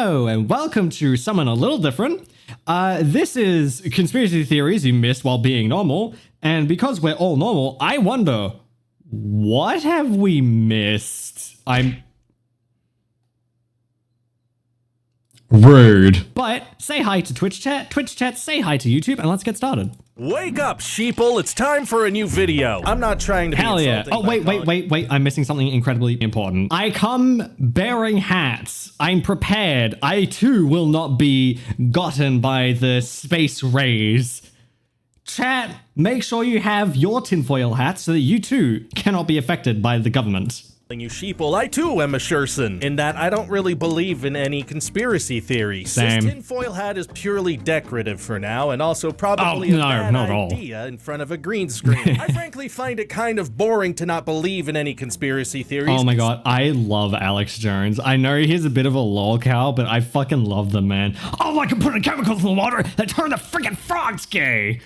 Hello and welcome to Someone a Little Different. This is Conspiracy Theories you missed while being normal, and because we're all normal, I wonder, what have we missed? I'm rude. But say hi to Twitch chat, say hi to YouTube, and let's get started. Wake up, sheeple, it's time for a new video. I'm not trying to be insulting. Oh, wait, I'm missing something incredibly important. I come bearing hats. I'm prepared. I too will not be gotten by the space rays. Chat, make sure you have your tinfoil hat so that you too cannot be affected by the government. You sheeple, I too am a Shurson, in that I don't really believe in any conspiracy theories. Same. This tinfoil hat is purely decorative for now, and also probably a bad idea in front of a green screen. I frankly find it kind of boring to not believe in any conspiracy theories. Oh my god, I love Alex Jones. I know he's a bit of a lol cow, but I fucking love the man. Oh, I can put in chemicals in the water that turn the freaking frogs gay.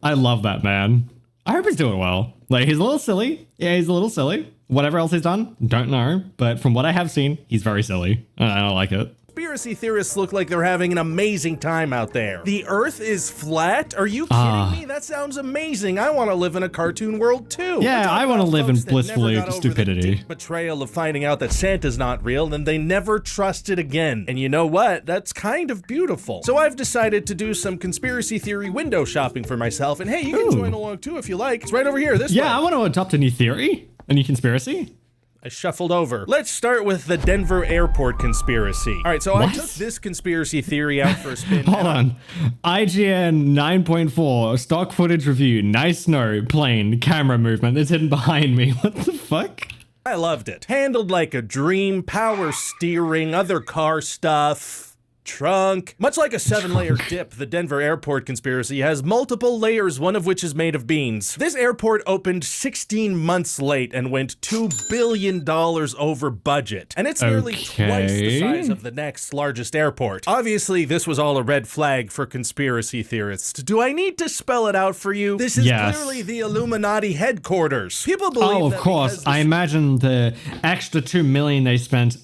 I love that man. I hope he's doing well. Like, he's a little silly. Yeah, he's a little silly. Whatever else he's done, don't know. But from what I have seen, he's very silly. I don't like it. Conspiracy theorists look like they're having an amazing time out there. The Earth is flat? Are you kidding me? That sounds amazing. I want to live in a cartoon world too. Yeah, I want to live in blissful stupidity. Betrayal of finding out that Santa's not real, and they never trusted again. And you know what? That's kind of beautiful. So I've decided to do some conspiracy theory window shopping for myself. And hey, you can join along too if you like. It's right over here. This way. I want to adopt a new theory. A new conspiracy? I shuffled over. Let's start with the Denver airport conspiracy. All right, so I took this conspiracy theory out for a spin. Hold on. IGN 9.4, stock footage review, nice snow, plane, camera movement is hidden behind me. What the fuck? I loved it. Handled like a dream, power steering, other car stuff. Trunk. Much like a 7-layer dip, the Denver airport conspiracy has multiple layers, one of which is made of beans. This airport opened 16 months late and went $2 billion over budget. And it's nearly twice the size of the next largest airport. Obviously, this was all a red flag for conspiracy theorists. Do I need to spell it out for you? This is clearly the Illuminati headquarters. People believe of course. I imagine the extra $2 million they spent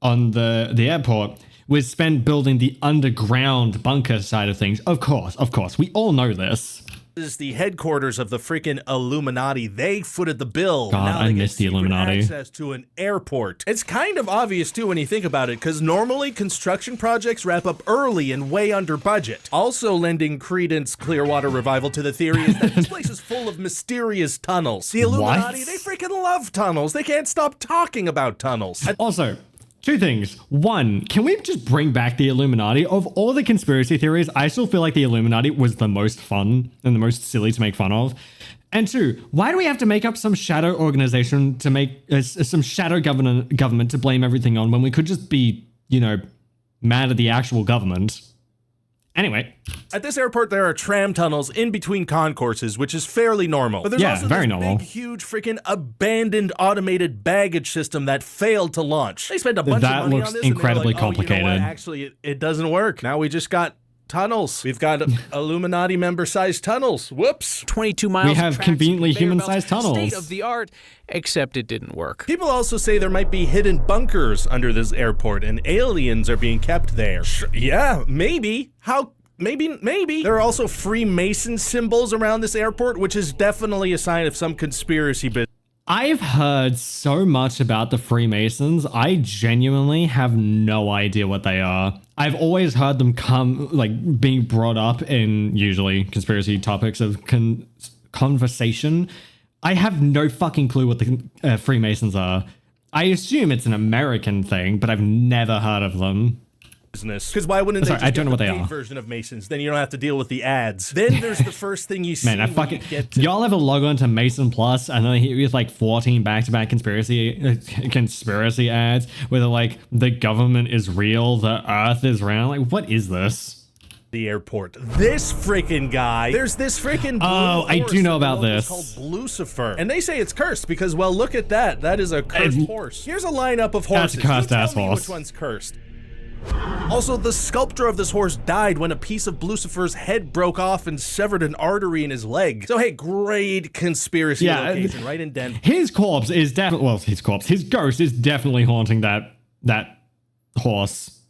on the airport was spent building the underground bunker side of things. Of course. We all know this. This is the headquarters of the freaking Illuminati. They footed the bill. God, now I miss the Illuminati. Access to an airport. It's kind of obvious too when you think about it, because normally construction projects wrap up early and way under budget. Also lending credence Clearwater Revival to the theory is that this place is full of mysterious tunnels. The Illuminati, they freaking love tunnels. They can't stop talking about tunnels. Also, two things. One, can we just bring back the Illuminati? Of all the conspiracy theories, I still feel like the Illuminati was the most fun and the most silly to make fun of. And two, why do we have to make up some shadow organization to make some shadow government to blame everything on when we could just be, mad at the actual government? Anyway. At this airport, there are tram tunnels in between concourses, which is fairly normal. But there's also very this normal. big, huge, freaking abandoned automated baggage system that failed to launch. They spent a bunch of money on this. That looks incredibly complicated. You know what? Actually, it doesn't work. Now we just got tunnels. We've got Illuminati member-sized tunnels. Whoops. 22 miles. We have conveniently human-sized tunnels. State of the art, except it didn't work. People also say there might be hidden bunkers under this airport, and aliens are being kept there. Yeah, maybe. How? Maybe. There are also Freemason symbols around this airport, which is definitely a sign of some conspiracy business. I've heard so much about the Freemasons. I genuinely have no idea what they are. I've always heard them being brought up in usually conspiracy topics of conversation. I have no fucking clue what the Freemasons are. I assume it's an American thing, but I've never heard of them. Because why wouldn't they just get the paid version of Masons? Then you don't have to deal with the ads. Then there's the first thing you see. Man, y'all ever log on to Mason Plus and then hit with 14 back-to-back conspiracy ads where they're like, the government is real, the earth is round? Like, what is this? The airport. This freaking guy. There's this freaking I do know about this. It's called Lucifer. And they say it's cursed because, well, look at that. That is a cursed horse. Here's a lineup of horses. That's a cursed-ass horse. Which one's cursed? Also, the sculptor of this horse died when a piece of Lucifer's head broke off and severed an artery in his leg. So hey, great conspiracy location right in Denver. His corpse is definitely, his ghost is definitely haunting that horse.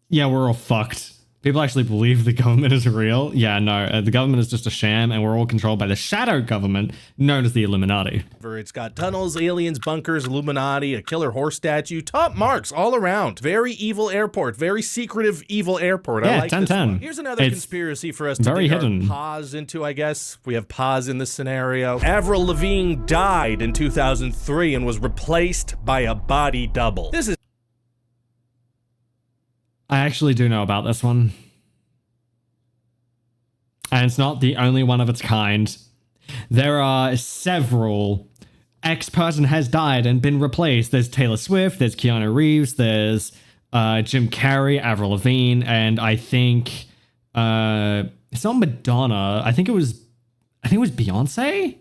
Yeah, we're all fucked. People actually believe the government is real. Yeah, no, the government is just a sham, and we're all controlled by the shadow government known as the Illuminati. It's got tunnels, aliens, bunkers, Illuminati, a killer horse statue, top marks all around. Very evil airport, very secretive evil airport. Yeah, I like 10, this 10. one. Here's another It's conspiracy for us to very dig our hidden. paws into, I guess. We have paws in this scenario. Avril Lavigne died in 2003 and was replaced by a body double. This is I actually do know about this one. And it's not the only one of its kind. There are several. X person has died and been replaced. There's Taylor Swift, there's Keanu Reeves, there's Jim Carrey, Avril Lavigne, and I think it's not Madonna. I think it was Beyonce?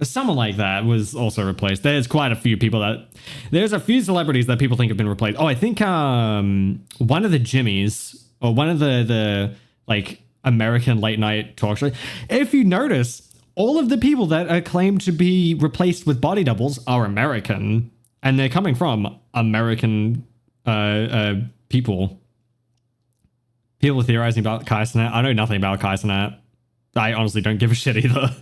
Someone like that was also replaced. There's quite a few people there's a few celebrities that people think have been replaced. Oh, I think one of the Jimmys, or one of the like American late night talk show. If you notice, all of the people that are claimed to be replaced with body doubles are American, and they're coming from American people. People are theorizing about Kai Cenat. I know nothing about Kai Cenat. I honestly don't give a shit either.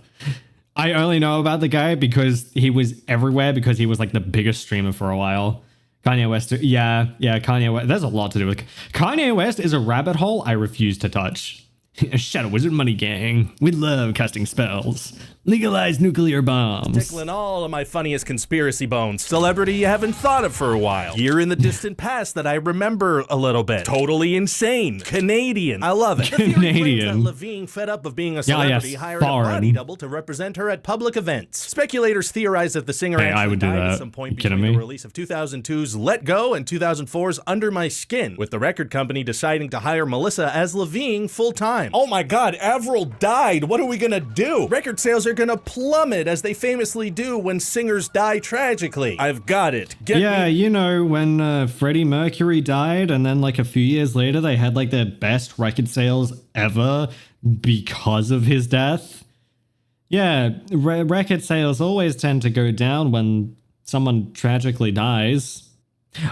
I only know about the guy because he was everywhere, because he was like the biggest streamer for a while. Kanye West, yeah, Kanye West. There's a lot to do with Kanye West. Is a rabbit hole I refuse to touch. Shadow Wizard Money Gang. We love casting spells. Legalize nuclear bombs. tickling all of my funniest conspiracy bones. Celebrity you haven't thought of for a while. Year in the distant past that I remember a little bit. Totally insane. Canadian. I love it. The theory claims that Lavigne, fed up of being a celebrity, hired a body double to represent her at public events. Speculators theorize that the singer actually died at some point between the release of 2002's Let Go and 2004's Under My Skin, with the record company deciding to hire Melissa as Lavigne full-time. Oh my god, Avril died. What are we gonna do? Record sales are gonna plummet, as they famously do when singers die tragically. I've got it. You know, when Freddie Mercury died, and then like a few years later, they had like their best record sales ever because of his death. Yeah, record sales always tend to go down when someone tragically dies.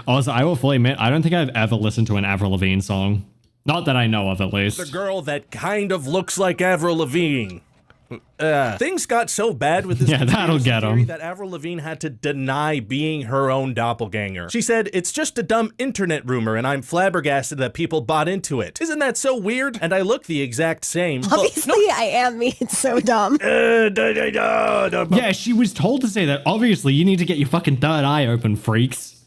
Also, I will fully admit, I don't think I've ever listened to an Avril Lavigne song. Not that I know of, at least. The girl that kind of looks like Avril Lavigne. Things got so bad with this that'll get theory that Avril Lavigne had to deny being her own doppelganger. She said, "It's just a dumb internet rumor, and I'm flabbergasted that people bought into it. Isn't that so weird?" And I look the exact same. Obviously, I am me. It's so dumb. Yeah, she was told to say that. Obviously, you need to get your fucking third eye open, freaks.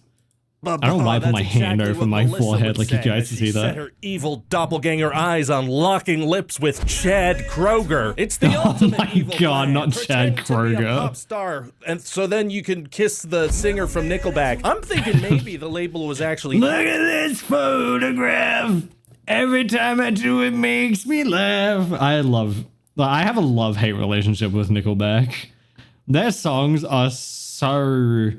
I don't wipe my hand over my forehead like you guys see that. Set her evil doppelganger eyes on locking lips with Chad Kroger. It's the ultimate evil plan. Not Chad Kroger. To be a pop star, and so then you can kiss the singer from Nickelback. I'm thinking maybe the label was actually. Look at this photograph. Every time I do it makes me laugh. I have a love-hate relationship with Nickelback. Their songs are so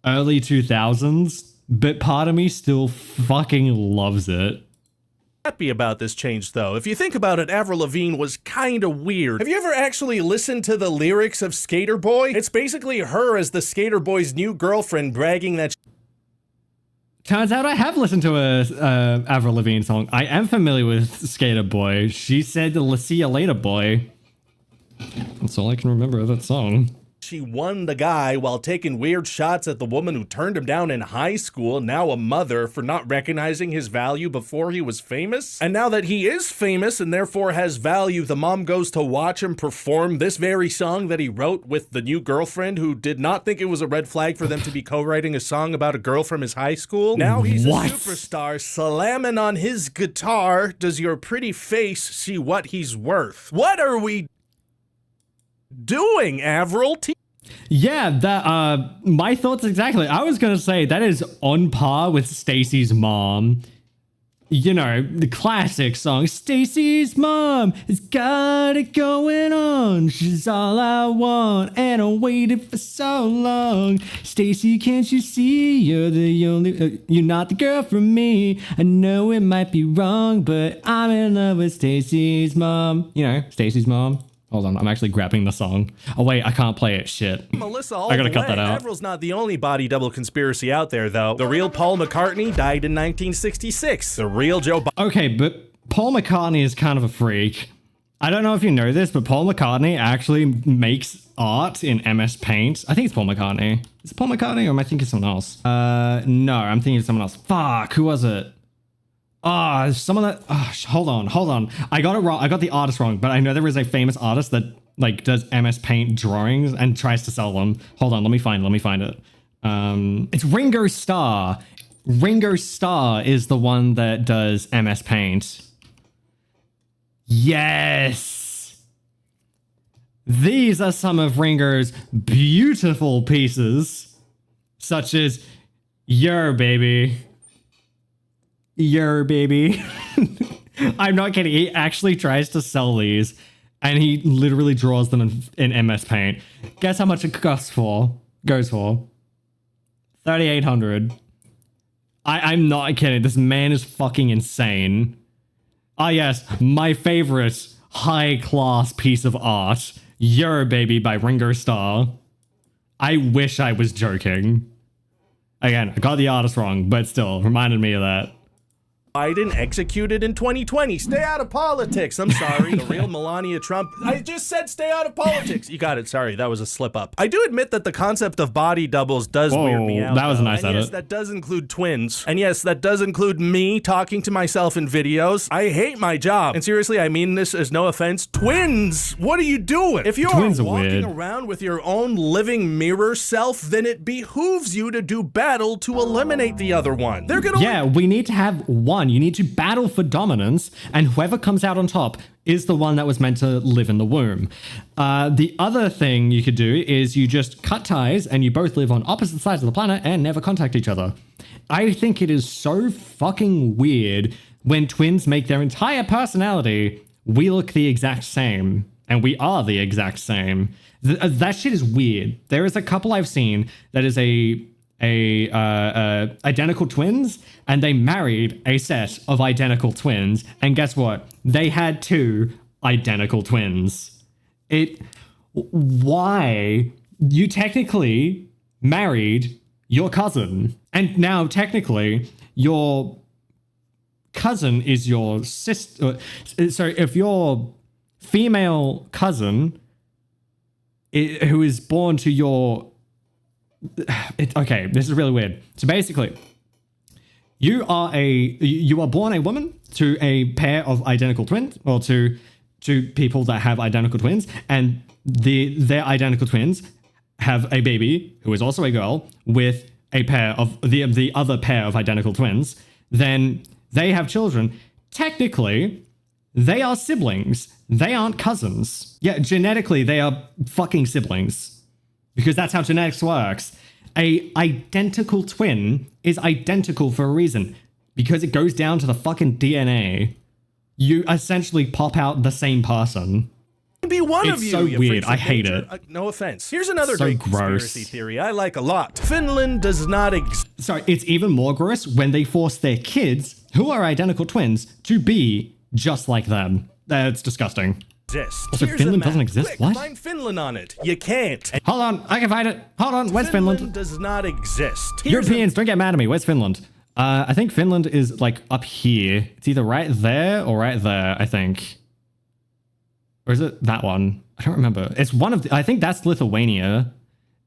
early 2000s, but part of me still fucking loves it. Happy about this change, though. If you think about it, Avril Lavigne was kind of weird. Have you ever actually listened to the lyrics of Skater Boy? It's basically her as the Skater Boy's new girlfriend bragging that Turns out I have listened to a Avril Lavigne song. I am familiar with Skater Boy. She said, "See ya later, boy." That's all I can remember of that song. she won the guy while taking weird shots at the woman who turned him down in high school, now a mother, for not recognizing his value before he was famous. And now that he is famous and therefore has value, the mom goes to watch him perform this very song that he wrote with the new girlfriend who did not think it was a red flag for them to be co-writing a song about a girl from his high school. Now he's a superstar, slamming on his guitar. Does your pretty face see what he's worth? What are we doing, Avril? Yeah, that my thoughts exactly. I was gonna say that is on par with Stacy's mom. You know, the classic song, Stacy's mom has got it going on. She's all I want, and I waited for so long. Stacy, can't you see you're the only, you're not the girl for me. I know it might be wrong, but I'm in love with Stacy's mom. You know, Stacy's mom. Hold on, I'm actually grabbing the song. Oh wait, I can't play it. Shit. Melissa all I gotta the cut way. that out. Avril's not the only body double conspiracy out there, though. The real Paul McCartney died in 1966. The real Joe Biden. Okay, but Paul McCartney is kind of a freak. I don't know if you know this, but Paul McCartney actually makes art in MS Paint. I think it's Paul McCartney. Is it Paul McCartney or am I thinking someone else? No, I'm thinking of someone else. Fuck, who was it? Someone that, hold on. I got it wrong. I got the artist wrong, but I know there is a famous artist that like does MS Paint drawings and tries to sell them. Hold on, let me find it. It's Ringo Starr. Ringo Starr is the one that does MS Paint. Yes! These are some of Ringo's beautiful pieces, such as Yer Baby. Yer Baby. I'm not kidding. He actually tries to sell these, and he literally draws them in MS Paint. Guess how much it goes for? $3,800. I'm not kidding. This man is fucking insane. Ah, yes, my favorite high-class piece of art, Yer Baby by Ringo Starr. I wish I was joking. Again, I got the artist wrong, but still, reminded me of that. Biden executed in 2020. Stay out of politics. I'm sorry. The real Melania Trump. I just said stay out of politics. You got it. Sorry. That was a slip up. I do admit that the concept of body doubles does weird me out. That was a nice edit. Yes, that does include twins. And yes, that does include me talking to myself in videos. I hate my job. And seriously, I mean this as no offense. Twins! What are you doing? If you're walking around with your own living mirror self, then it behooves you to do battle to eliminate the other one. They're gonna Yeah, we need to have one. You need to battle for dominance, and whoever comes out on top is the one that was meant to live in the womb. The other thing you could do is you just cut ties and you both live on opposite sides of the planet and never contact each other. I think it is so fucking weird when twins make their entire personality, we look the exact same, and we are the exact same. That shit is weird. There is a couple I've seen that is identical twins, and they married a set of identical twins, and guess what? They had 2 identical twins. Why? You technically married your cousin, and now technically your cousin is your sister. So if your female cousin who is born to your okay, this is really weird. So basically, you are born a woman to a pair of identical twins, or to people that have identical twins, and their identical twins have a baby who is also a girl with a pair of the other pair of identical twins. Then they have children. Technically, they are siblings. They aren't cousins. Yeah, genetically, they are fucking siblings. Because that's how genetics works. A identical twin is identical for a reason. Because it goes down to the fucking DNA. You essentially pop out the same person. Be one it's of you. So you weird. I hate it. No offense. Here's another so great gross. Conspiracy theory I like a lot. Finland does not exist. Sorry, it's even more gross when they force their kids, who are identical twins, to be just like them. That's disgusting. Also, Finland doesn't exist? Quick, what? Find Finland on it. You can't. Hold on, I can find it. Hold on, where's Finland? Finland does not exist. Europeans, don't get mad at me. Where's Finland? I think Finland is like up here. It's either right there or right there, I think. Or is it that one? I don't remember. It's one of the, I think that's Lithuania.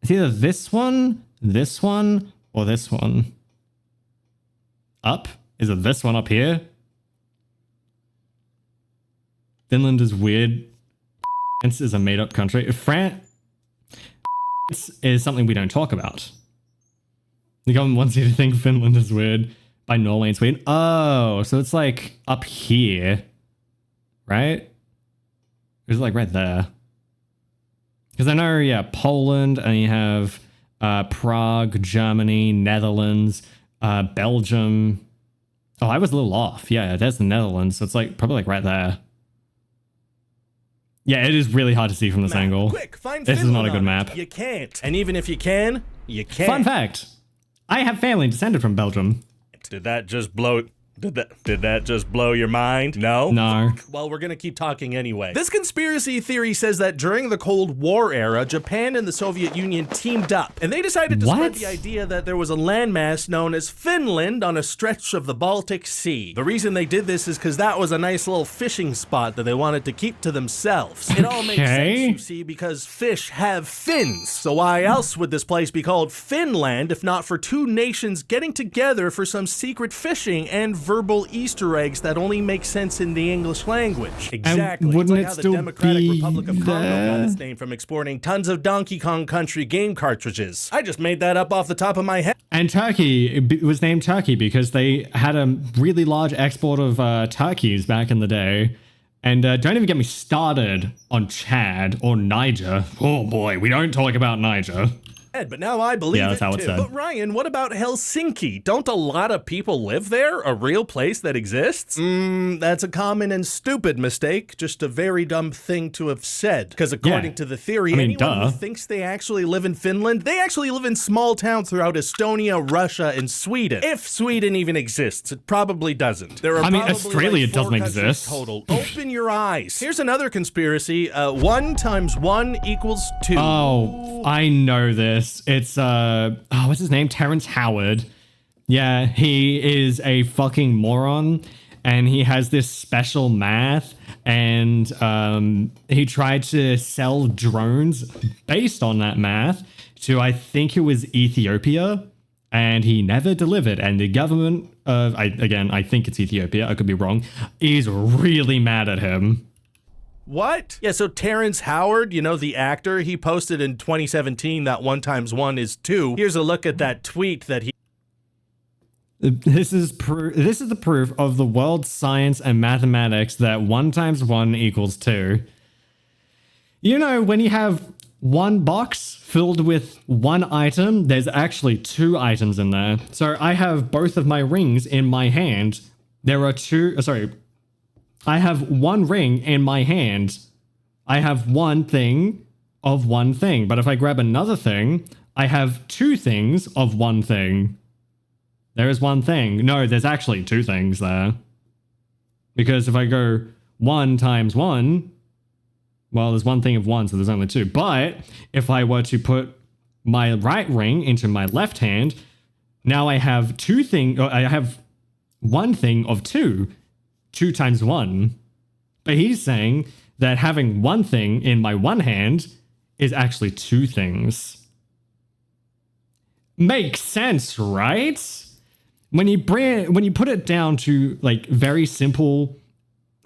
It's either this one, or this one. Up? Is it this one up here? Finland is weird. France is a made-up country. France is something we don't talk about. The government wants you to think Finland is weird by Norway and Sweden. Oh, so it's like up here, right? Or is it like right there? Because I know, yeah, Poland, and you have Prague, Germany, Netherlands, Belgium. Oh, I was a little off. Yeah, there's the Netherlands. So it's like probably like right there. Yeah, it is really hard to see from this angle. Quick, find this Finland is not a good map. You can't. And even if you can, you can't. Fun fact. I have family descended from Belgium. Did that just blow Did that just blow your mind? No? No. Well, we're gonna keep talking anyway. This conspiracy theory says that during the Cold War era, Japan and the Soviet Union teamed up, and they decided to spread the idea that there was a landmass known as Finland on a stretch of the Baltic Sea. The reason they did this is because that was a nice little fishing spot that they wanted to keep to themselves. It all makes sense, you see, because fish have fins. So why else would this place be called Finland if not for two nations getting together for some secret fishing and verbal Easter eggs that only make sense in the English language? Exactly. And wouldn't it's like it how the still Democratic be Republic of Congo got there? its name from exporting tons of Donkey Kong Country game cartridges. I just made that up off the top of my head. And Turkey, it was named Turkey because they had a really large export of turkeys back in the day. And don't even get me started on Chad or Niger. Oh boy, we don't talk about Niger. But now I believe Yeah, that's it how it's too. said. But Ryan, what about Helsinki? Don't a lot of people live there? A real place that exists? That's a common and stupid mistake. Just a very dumb thing to have said. Because according to the theory, anyone who thinks they actually live in Finland, they actually live in small towns throughout Estonia, Russia, and Sweden. If Sweden even exists, it probably doesn't. There are Australia like 4 doesn't countries exist. total. Open your eyes. Here's another conspiracy. 1 times 1 equals 2. Oh, I know this. It's what's his name? Terrence Howard. Yeah, he is a fucking moron, and he has this special math, and he tried to sell drones based on that math to, I think it was Ethiopia, and he never delivered. And the government of, I think it's Ethiopia, I could be wrong, is really mad at him. What? Yeah, so Terrence Howard, you know, the actor, he posted in 2017 that 1 times 1 is 2. Here's a look at that tweet that he... This is the proof of the world's science and mathematics that 1 times 1 equals 2. You know, when you have one box filled with one item, there's actually 2 items in there. So I have both of my rings in my hand. There are I have 1 ring in my hand. I have 1 thing of 1 thing. But if I grab another thing, I have 2 things of 1 thing. There is 1 thing. No, there's actually 2 things there. Because if I go 1 times 1, well, there's 1 thing of 1, so there's only 2. But if I were to put my right ring into my left hand, now I have I have 1 thing of 2. 2 times 1. But he's saying that having 1 thing in my one hand is actually 2 things. Makes sense, right? When you put it down to like very simple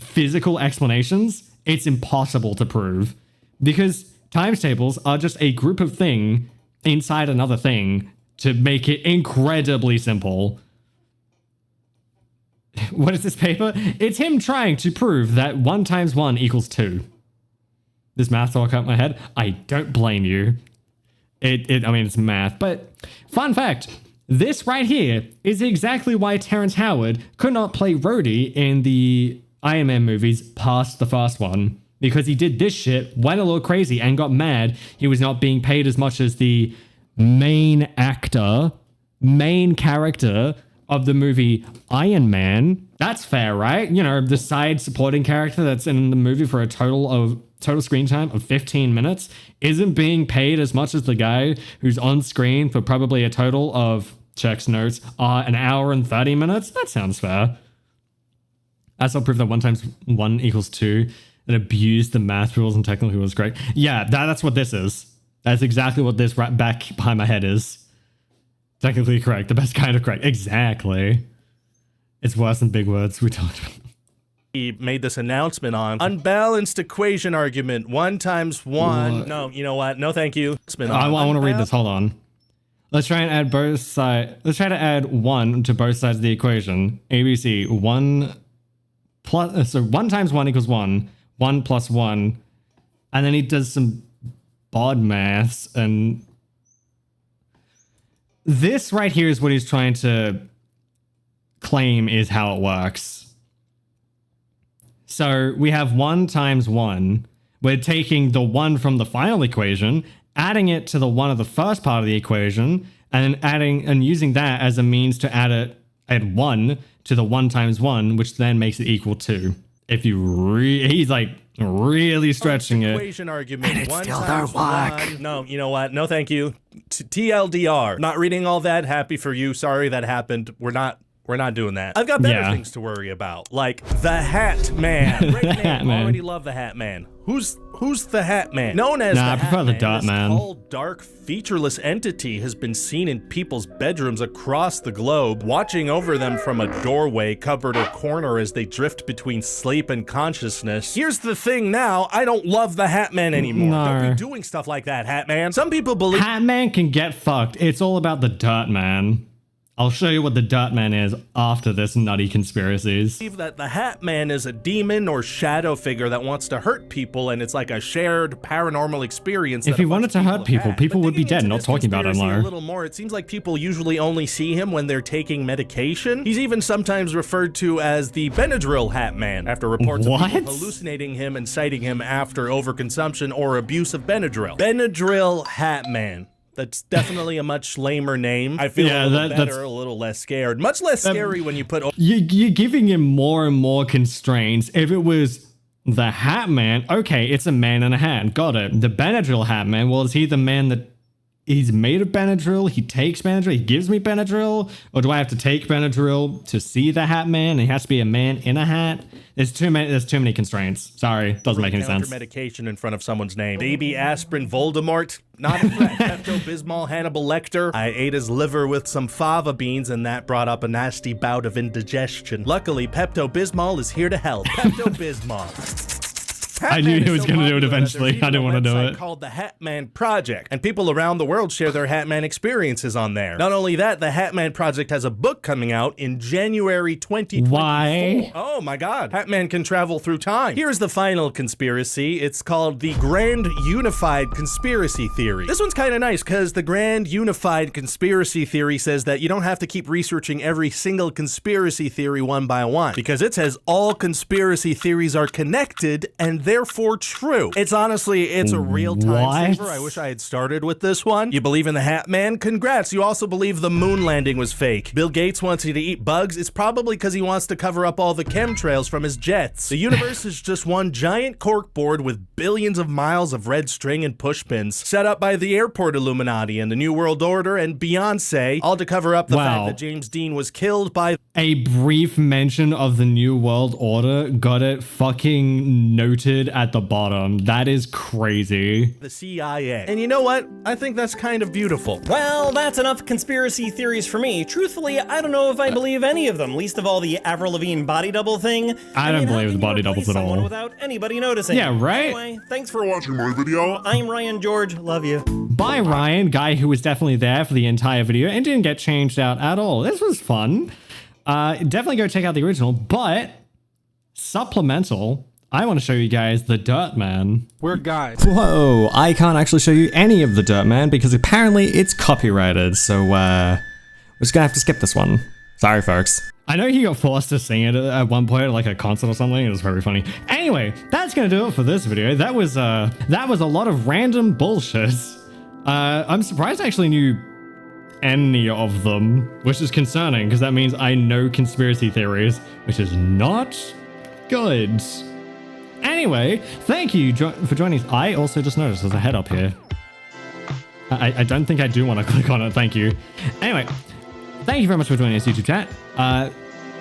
physical explanations, it's impossible to prove because times tables are just a group of things inside another thing to make it incredibly simple. What is this paper? It's him trying to prove that 1 times 1 equals 2. This math talk out my head. I don't blame you. I mean, it's math. But fun fact, this right here is exactly why Terrence Howard could not play Rhodey in the Iron Man movies past the first one. Because he did this shit, went a little crazy, and got mad he was not being paid as much as the main character of the movie Iron Man. That's fair, right? You know, the side supporting character that's in the movie for a total screen time of 15 minutes isn't being paid as much as the guy who's on screen for probably a total of, checks notes, an hour and 30 minutes. That sounds fair. That's all proof that 1 times 1 equals 2. It abused the math rules and technically was great. Yeah, that's what this is. That's exactly what this right back behind my head is. Technically correct. The best kind of correct. Exactly. It's worse than big words we talked about. He made this announcement on unbalanced equation argument. 1 times 1. What? No, you know what? No, thank you. I want to read this. Hold on. Let's try and add both sides. Let's try to add 1 to both sides of the equation. ABC 1 plus. So 1 times 1 equals 1. 1 plus 1. And then he does some bod maths and. This right here is what he's trying to claim is how it works. So we have 1 times 1. We're taking the 1 from the final equation, adding it to the 1 of the first part of the equation, and then adding and using that as a means to add it add 1 to the 1 times 1, which then makes it equal 2. If you he's like really stretching it. Equation argument. And it's One still times their work. one. No, you know what? No, thank you. TLDR. Not reading all that. Happy for you. Sorry that happened. We're not doing that. I've got better things to worry about, like the Hat Man. Great name. Hat Man. Already love the Hat Man. Who's the Hat Man? Known as I the prefer Hat the Man, Dirt this Man. tall, dark, featureless entity has been seen in people's bedrooms across the globe, watching over them from a doorway, cupboard, or corner as they drift between sleep and consciousness. Here's the thing now, I don't love the Hat Man anymore. No. Don't be doing stuff like that, Hat Man. Some people believe Hat Man can get fucked. It's all about the Dirt Man. I'll show you what the Dirt Man is after this nutty conspiracies. that the Hat Man is a demon or shadow figure that wants to hurt people, and it's like a shared paranormal experience. If he wanted to hurt people, people would be dead, not talking about him, A though. little more, it seems like people usually only see him when they're taking medication. He's even sometimes referred to as the Benadryl Hat Man, after reports of people hallucinating him and citing him after overconsumption or abuse of Benadryl. Benadryl Hat Man. That's definitely a much lamer name. I feel a little better, a little less scared. Much less scary when you put... You're giving him more and more constraints. If it was the Hat Man, okay, it's a man in a hat. Got it. The Benadryl Hat Man, well, is he the man that... He's made of Benadryl, he takes Benadryl, he gives me Benadryl? Or do I have to take Benadryl to see the Hat Man? And he has to be a man in a hat? There's too many constraints. Sorry, doesn't make any sense. Medication in front of someone's name. Baby aspirin Voldemort? Not a threat. Pepto-Bismol Hannibal Lecter? I ate his liver with some fava beans and that brought up a nasty bout of indigestion. Luckily, Pepto-Bismol is here to help. Pepto-Bismol. I knew he was going to do it eventually. I didn't want to do it. Called the Hat Man Project, and people around the world share their Hat Man experiences on there. Not only that, the Hat Man Project has a book coming out in January 2024. Why? Oh my God. Hat Man can travel through time. Here's the final conspiracy. It's called the Grand Unified Conspiracy Theory. This one's kind of nice because the Grand Unified Conspiracy Theory says that you don't have to keep researching every single conspiracy theory one by one, because it says all conspiracy theories are connected and therefore true. It's a real time saver. I wish I had started with this one. You believe in the Hat Man? Congrats. You also believe the moon landing was fake. Bill Gates wants you to eat bugs. It's probably because he wants to cover up all the chemtrails from his jets. The universe is just one giant corkboard with billions of miles of red string and pushpins set up by the airport Illuminati and the New World Order and Beyonce, all to cover up the fact that James Dean was killed by a brief mention of the New World Order got it fucking noted at the bottom. That is crazy. The CIA. And you know what? I think that's kind of beautiful. Well, that's enough conspiracy theories for me. Truthfully, I don't know if I believe any of them, least of all the Avril Lavigne body double thing. I don't believe the body doubles at all. Without anybody noticing. Yeah, right? Anyway, thanks for watching my video. I'm Ryan George. Love you. Bye, Ryan, guy who was definitely there for the entire video and didn't get changed out at all. This was fun. Definitely go check out the original, but supplemental, I want to show you guys the Dirt Man. We're guys. Whoa, I can't actually show you any of the Dirt Man because apparently it's copyrighted, so we're just gonna have to skip this one. Sorry, folks. I know he got forced to sing it at one point at like a concert or something. It was very funny. Anyway, that's gonna do it for this video. That was a lot of random bullshit. I'm surprised I actually knew any of them, which is concerning because that means I know conspiracy theories, which is not good. Anyway, thank you for joining us. I also just noticed there's a head up here. I don't think I do want to click on it. Thank you. Anyway, thank you very much for joining us, YouTube chat.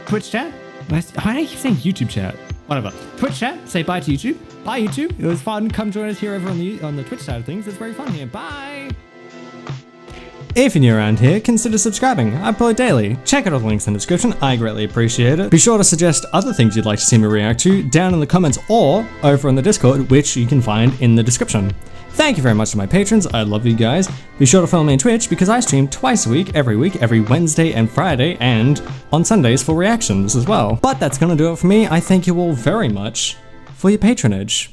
Twitch chat? Why do I keep saying YouTube chat? Whatever. Twitch chat, say bye to YouTube. Bye, YouTube. It was fun. Come join us here over on the Twitch side of things. It's very fun here. Bye. If you're new around here, consider subscribing. I upload daily. Check out all the links in the description. I greatly appreciate it. Be sure to suggest other things you'd like to see me react to down in the comments or over on the Discord, which you can find in the description. Thank you very much to my patrons. I love you guys. Be sure to follow me on Twitch because I stream twice a week, every Wednesday and Friday, and on Sundays for reactions as well. But that's gonna do it for me. I thank you all very much for your patronage.